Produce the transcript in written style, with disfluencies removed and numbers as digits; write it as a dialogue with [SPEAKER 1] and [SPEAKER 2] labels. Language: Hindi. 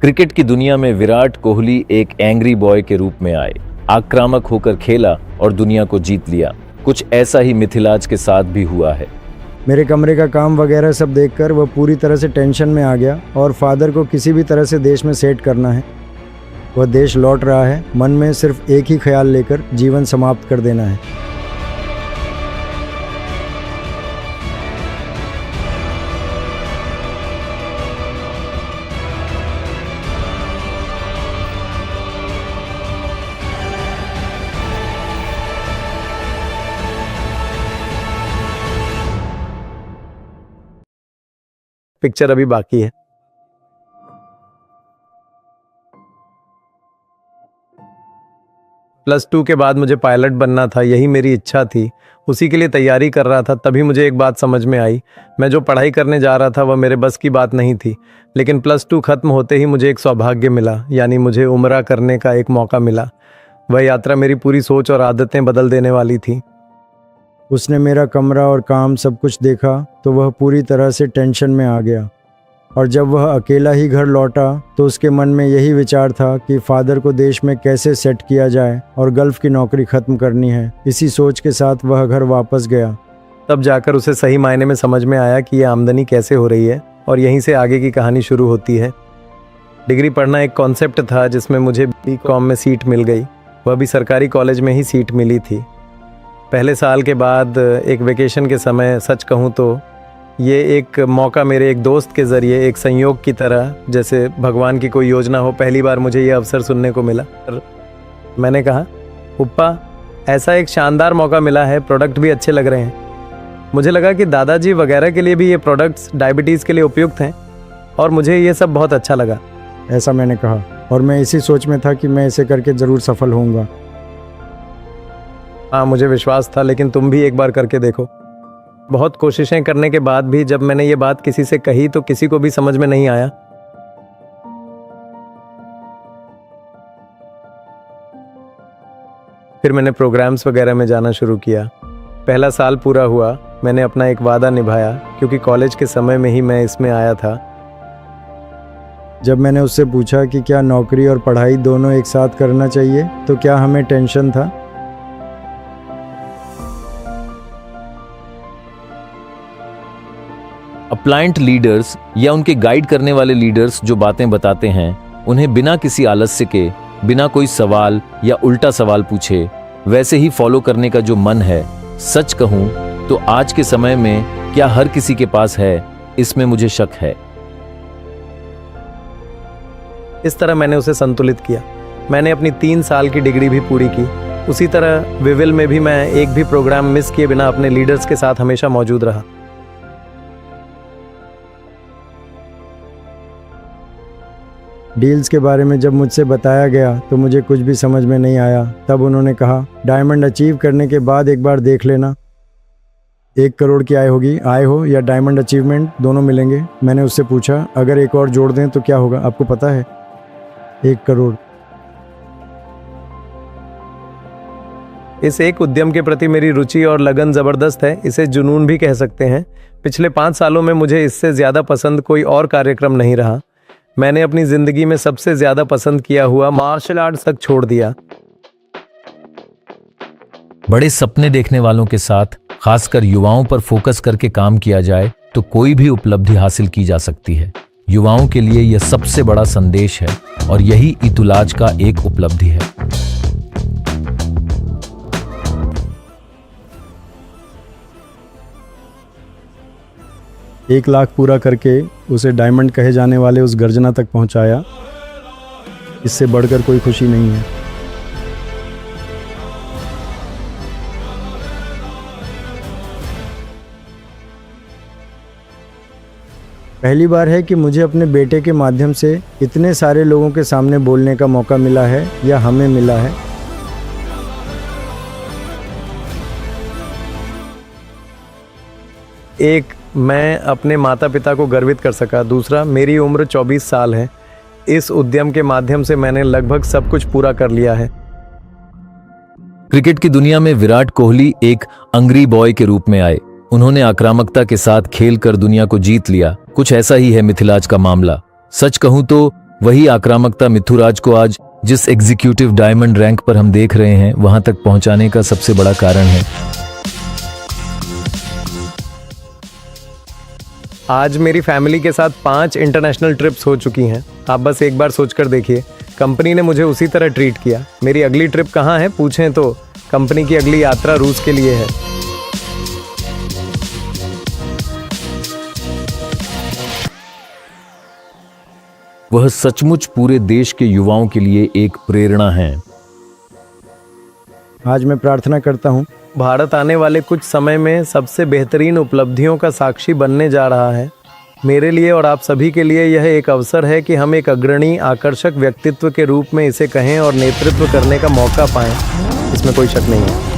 [SPEAKER 1] क्रिकेट की दुनिया में विराट कोहली एक एंग्री बॉय के रूप में आए, आक्रामक होकर खेला और दुनिया को जीत लिया। कुछ ऐसा ही मिथिलाज के साथ भी हुआ है।
[SPEAKER 2] मेरे कमरे का काम वगैरह सब देखकर वह पूरी तरह से टेंशन में आ गया और फादर को किसी भी तरह से देश में सेट करना है। वह देश लौट रहा है, मन में सिर्फ एक ही ख्याल लेकर जीवन समाप्त कर देना है।
[SPEAKER 3] पिक्चर अभी बाकी है। +2 के बाद मुझे पायलट बनना था, यही मेरी इच्छा थी। उसी के लिए तैयारी कर रहा था। तभी मुझे एक बात समझ में आई, मैं जो पढ़ाई करने जा रहा था वह मेरे बस की बात नहीं थी। लेकिन +2 खत्म होते ही मुझे एक सौभाग्य मिला, यानी मुझे उम्रा करने का एक मौका मिला। वह यात्रा मेरी पूरी सोच और आदतें बदल देने वाली थी।
[SPEAKER 2] उसने मेरा कमरा और काम सब कुछ देखा तो वह पूरी तरह से टेंशन में आ गया। और जब वह अकेला ही घर लौटा तो उसके मन में यही विचार था कि फादर को देश में कैसे सेट किया जाए और गल्फ की नौकरी ख़त्म करनी है। इसी सोच के साथ वह घर वापस गया।
[SPEAKER 3] तब जाकर उसे सही मायने में समझ में आया कि ये आमदनी कैसे हो रही है, और यहीं से आगे की कहानी शुरू होती है। डिग्री पढ़ना एक कॉन्सेप्ट था जिसमें मुझे BCom में सीट मिल गई। वह भी सरकारी कॉलेज में ही सीट मिली थी। पहले साल के बाद एक वेकेशन के समय, सच कहूँ तो ये एक मौका मेरे एक दोस्त के ज़रिए, एक संयोग की तरह, जैसे भगवान की कोई योजना हो, पहली बार मुझे ये अवसर सुनने को मिला। मैंने कहा, उप्पा, ऐसा एक शानदार मौका मिला है, प्रोडक्ट भी अच्छे लग रहे हैं। मुझे लगा कि दादाजी वगैरह के लिए भी ये प्रोडक्ट्स डायबिटीज़ के लिए उपयुक्त हैं, और मुझे ये सब बहुत अच्छा लगा।
[SPEAKER 2] ऐसा मैंने कहा, और मैं इसी सोच में था कि मैं इसे करके ज़रूर सफल होऊंगा।
[SPEAKER 3] हाँ, मुझे विश्वास था, लेकिन तुम भी एक बार करके देखो। बहुत कोशिशें करने के बाद भी जब मैंने ये बात किसी से कही तो किसी को भी समझ में नहीं आया। फिर मैंने प्रोग्राम्स वगैरह में जाना शुरू किया। पहला साल पूरा हुआ, मैंने अपना एक वादा निभाया, क्योंकि कॉलेज के समय में ही मैं इसमें आया था।
[SPEAKER 2] जब मैंने उससे पूछा कि क्या नौकरी और पढ़ाई दोनों एक साथ करना चाहिए, तो क्या हमें टेंशन था।
[SPEAKER 1] अप्लायंट लीडर्स या उनके गाइड करने वाले लीडर्स जो बातें बताते हैं, उन्हें बिना किसी आलस्य के, बिना कोई सवाल या उल्टा सवाल पूछे, वैसे ही फॉलो करने का जो मन है, सच कहूं तो आज के समय में क्या हर किसी के पास है, इसमें मुझे शक है।
[SPEAKER 3] इस तरह मैंने उसे संतुलित किया। मैंने अपनी 3 साल की डिग्री भी पूरी की। उसी तरह विविल में भी मैं एक भी प्रोग्राम मिस किए बिना अपने लीडर्स के साथ हमेशा मौजूद रहा।
[SPEAKER 2] डील्स के बारे में जब मुझसे बताया गया तो मुझे कुछ भी समझ में नहीं आया। तब उन्होंने कहा, डायमंड अचीव करने के बाद एक बार देख लेना, 1 करोड़ की आय होगी, आय हो या डायमंड अचीवमेंट, दोनों मिलेंगे। मैंने उससे पूछा, अगर एक और जोड़ दें तो क्या होगा, आपको पता है? 1 करोड़।
[SPEAKER 3] इस एक उद्यम के प्रति मेरी रुचि और लगन ज़बरदस्त है। इसे जुनून भी कह सकते हैं। पिछले 5 सालों में मुझे इससे ज़्यादा पसंद कोई और कार्यक्रम नहीं रहा। मैंने अपनी ज़िंदगी में सबसे ज़्यादा पसंद किया हुआ मार्शल आर्ट्स तक छोड़ दिया।
[SPEAKER 1] बड़े सपने देखने वालों के साथ, खासकर युवाओं पर फोकस करके काम किया जाए तो कोई भी उपलब्धि हासिल की जा सकती है। युवाओं के लिए यह सबसे बड़ा संदेश है, और यही इतुलाज का एक उपलब्धि है।
[SPEAKER 2] एक लाख पूरा करके उसे डायमंड कहे जाने वाले उस गर्जना तक पहुंचाया। इससे बढ़कर कोई खुशी नहीं है। पहली बार है कि मुझे अपने बेटे के माध्यम से इतने सारे लोगों के सामने बोलने का मौका मिला है, या हमें मिला है।
[SPEAKER 3] एक, मैं अपने माता पिता को गर्वित कर सका। दूसरा, मेरी उम्र 24 साल है। इस उद्यम के माध्यम से मैंने लगभग सब कुछ पूरा कर लिया है।
[SPEAKER 1] क्रिकेट की दुनिया में विराट कोहली एक एंग्री बॉय के रूप में आए। उन्होंने आक्रामकता के साथ खेलकर दुनिया को जीत लिया। कुछ ऐसा ही है मिथिलाज का मामला। सच कहूं तो वही आक्रामकता मिथुराज को आज जिस एग्जीक्यूटिव डायमंड रैंक पर हम देख रहे हैं वहां तक पहुंचाने का सबसे बड़ा कारण है।
[SPEAKER 3] आज मेरी फैमिली के साथ 5 इंटरनेशनल ट्रिप्स हो चुकी हैं। आप बस एक बार सोचकर देखिए, कंपनी ने मुझे उसी तरह ट्रीट किया। मेरी अगली ट्रिप कहाँ है पूछें तो कंपनी की अगली यात्रा रूस के लिए है।
[SPEAKER 1] वह सचमुच पूरे देश के युवाओं के लिए एक प्रेरणा है।
[SPEAKER 2] आज मैं प्रार्थना करता हूँ
[SPEAKER 3] भारत आने वाले कुछ समय में सबसे बेहतरीन उपलब्धियों का साक्षी बनने जा रहा है। मेरे लिए और आप सभी के लिए यह एक अवसर है कि हम एक अग्रणी आकर्षक व्यक्तित्व के रूप में इसे कहें और नेतृत्व करने का मौका पाएं। इसमें कोई शक नहीं है।